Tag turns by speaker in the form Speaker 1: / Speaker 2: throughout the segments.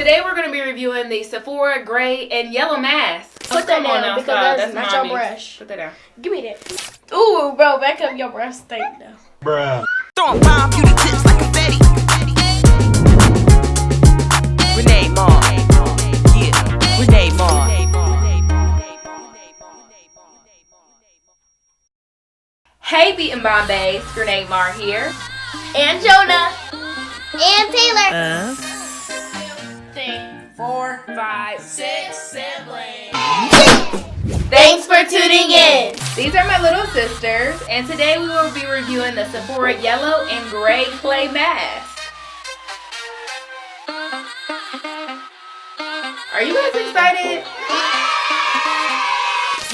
Speaker 1: Today we're going to be reviewing the Sephora gray and yellow mask.
Speaker 2: Put that down because that's not your brush.
Speaker 1: Put that down.
Speaker 2: Give me that. Ooh, bro, back up your brush thing now.
Speaker 3: Bruh.
Speaker 4: Throwing bomb beauty tips like confetti. Renee Mar. Yeah, Renee Mar.
Speaker 1: Hey Beaten Bombays, Grenade Mar here.
Speaker 2: And Jonah.
Speaker 5: And Taylor.
Speaker 1: 4, 5, 6 siblings.
Speaker 2: Thanks for tuning in.
Speaker 1: These are my little sisters, and today we will be reviewing the Sephora yellow and gray clay mask. Are you guys excited?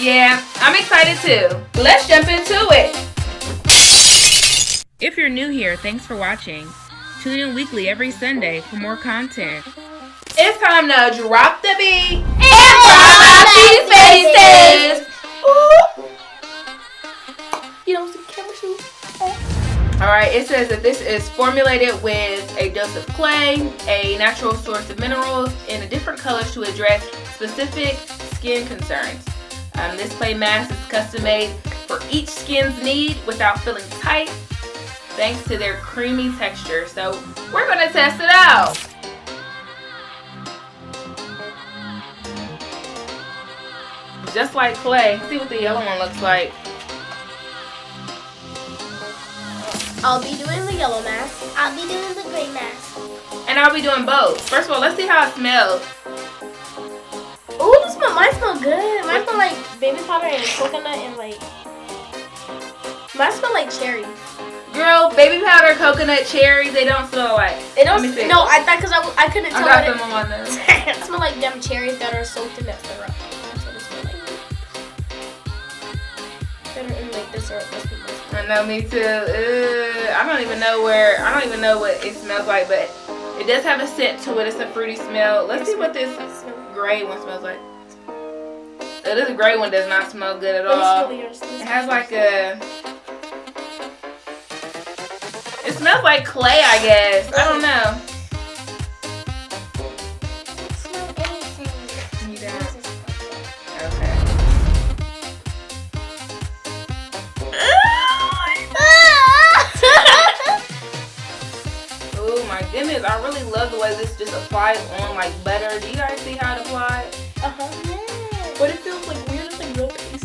Speaker 1: Yeah, I'm excited too. Let's jump into it. If you're new here, thanks for watching. Tune in weekly every Sunday for more content. It's time to drop the beat and pop out these faces.
Speaker 2: You don't see camera shoes.
Speaker 1: Alright, it says that this is formulated with a dose of clay, a natural source of minerals, and different colors to address specific skin concerns. This clay mask is custom made for each skin's need without feeling tight, thanks to their creamy texture. So we're going to test it out. Just like clay. See what the yellow one looks like.
Speaker 2: I'll be doing the yellow mask.
Speaker 5: I'll be doing the gray mask.
Speaker 1: And I'll be doing both. First of all, let's see how it smells.
Speaker 2: Ooh, mine smell good. Mine smell like baby powder and coconut and like. Mine smell like cherries.
Speaker 1: Girl, baby powder, coconut, cherries, they don't smell alike.
Speaker 2: They don't. No, I thought because I couldn't tell.
Speaker 1: I got them on my nose.
Speaker 2: It smell like them cherries that are soaked in that syrup. That's what it smells like. That are in like the syrup. That's what it smells like.
Speaker 1: I know, me too. I don't even know what it smells like, but it does have a scent to it. It's a fruity smell. Let's see what this gray one smells like. This gray one does not smell good at all. It has like a... It smells like clay, I guess. I don't know.
Speaker 5: Don't smell anything.
Speaker 1: You don't? Okay. Oh my goodness, I really love the way this just applies on like butter. Do you guys see how it applies?
Speaker 2: Uh-huh.
Speaker 5: Yeah.
Speaker 2: But it feels like weird. It's like real tasty.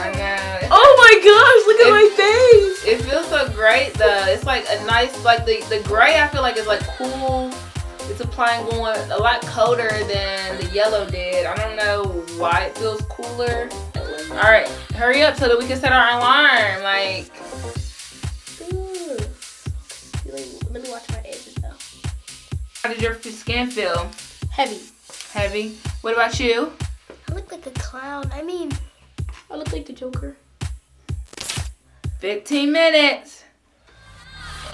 Speaker 1: I know.
Speaker 2: Oh my gosh, look at my face.
Speaker 1: It feels so great though. It's like a nice, like the gray I feel like is like cool. It's applying going a lot colder than the yellow did. I don't know why it feels cooler. Alright, hurry up so that we can set our alarm. Like,
Speaker 2: Let me watch my edges though.
Speaker 1: how did your skin feel?
Speaker 2: Heavy.
Speaker 1: Heavy. What about you?
Speaker 5: I look like a clown. I mean,
Speaker 2: I look like the Joker.
Speaker 1: 15 minutes.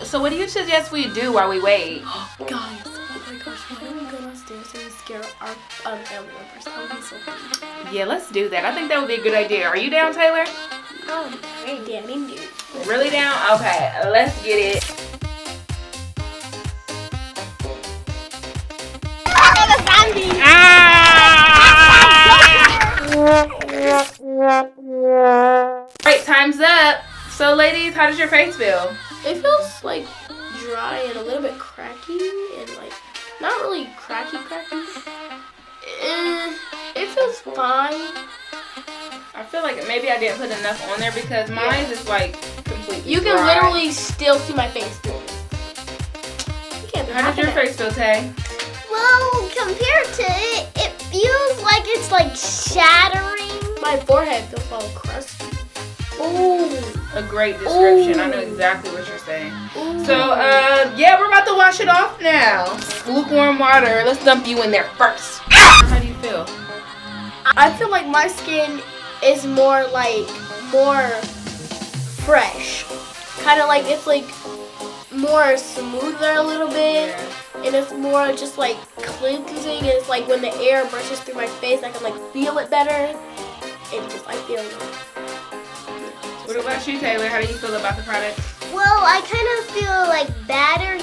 Speaker 1: So what do you suggest we do while we wait?
Speaker 2: Guys, oh my gosh, why don't we go downstairs and scare our family members? That would be so funny.
Speaker 1: Yeah, let's do that. I think that would be a good idea. Are you down, Taylor?
Speaker 2: Oh, very damn dude.
Speaker 1: Really down? Okay, let's get it. Alright, time's up. So ladies, how does your face feel?
Speaker 2: It feels like dry and a little bit cracky and like not really cracky. It feels fine.
Speaker 1: I feel like maybe I didn't put enough on there because mine is like completely
Speaker 2: You can
Speaker 1: dry.
Speaker 2: literally still see my face through it. You can't be
Speaker 1: How does your
Speaker 2: happy
Speaker 1: face feel, Tay?
Speaker 5: well, compared to it, it feels like it's like shattering.
Speaker 2: My forehead feels all crusty. Ooh.
Speaker 1: A great description.
Speaker 2: Ooh.
Speaker 1: I know exactly what you're saying.
Speaker 2: Ooh.
Speaker 1: So, yeah, we're about to wash it off now. Lukewarm water. Let's dump you in there first. How do you feel?
Speaker 2: I feel like my skin is more fresh. Kind of like it's like more smoother a little bit.
Speaker 1: Yeah.
Speaker 2: And it's more just like cleansing. And it's like when the air brushes through my face, I can like feel it better. And just I feel it.
Speaker 1: What about you, Taylor? How do you feel about the product?
Speaker 5: Well, I kind of feel like battery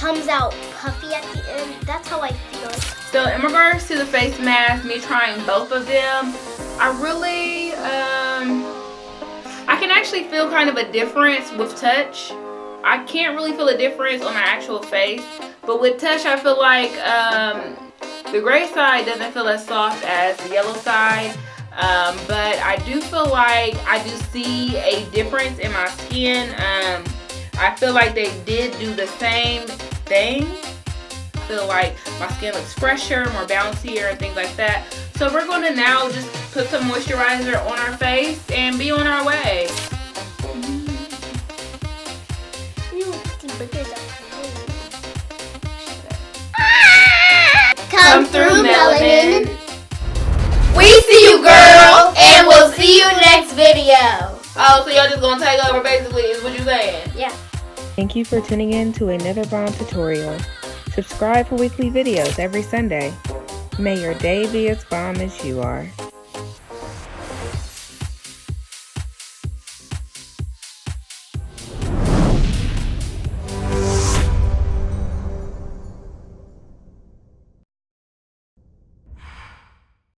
Speaker 5: comes out puffy at the end. That's how I feel.
Speaker 1: So in regards to the face mask, me trying both of them, I really, I can actually feel kind of a difference with touch. I can't really feel a difference on my actual face, but with touch I feel like the gray side doesn't feel as soft as the yellow side, but I do feel like I do see a difference in my skin. I feel like they did do the same thing. I feel like my skin looks fresher, more bouncier, and things like that. So we're going to now just put some moisturizer on our face and be on our way.
Speaker 5: Come through, melanin.
Speaker 2: We see you, girl, and we'll see you next video.
Speaker 1: Oh, so y'all just gonna take over basically is what you're saying?
Speaker 2: Yeah.
Speaker 3: Thank you for tuning in to another bomb tutorial. Subscribe for weekly videos every Sunday. May your day be as bomb as you are.